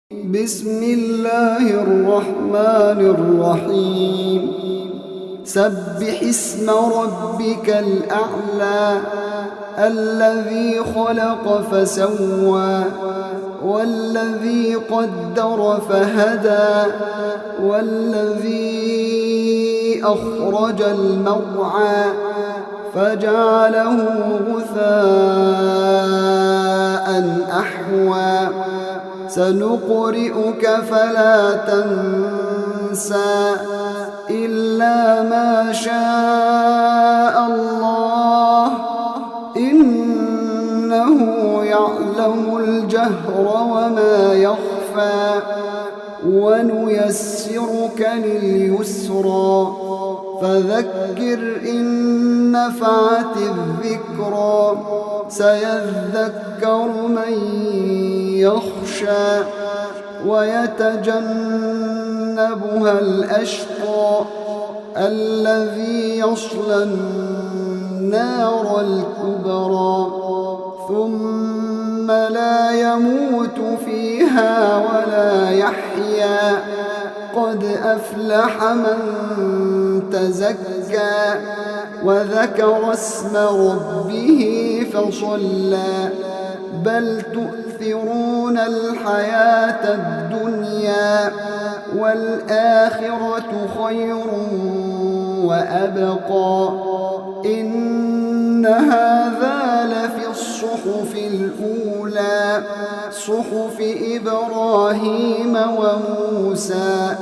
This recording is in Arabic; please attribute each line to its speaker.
Speaker 1: بسم الله الرحمن الرحيم سبح اسم ربك الأعلى الذي خلق فسوى والذي قدر فهدى والذي أخرج المرعى فجعله غثاء أحوى سنقرئك فلا تنسى إلا ما شاء الله إنه يعلم الجهر وما يخفى ونيسرك لليسرى فذكر إن نفعت الذكرى سيذكر من يخشى ويتجنبها الأشقى الذي يصلى النار الكبرى ثم لا يموت فيها ولا يحيا قد أفلح من تزكى وذكر اسم ربه فصلى بل تؤثرون الحياة الدنيا والآخرة خير وأبقى إن هذا لفي الصحف الأولى صحف إبراهيم وموسى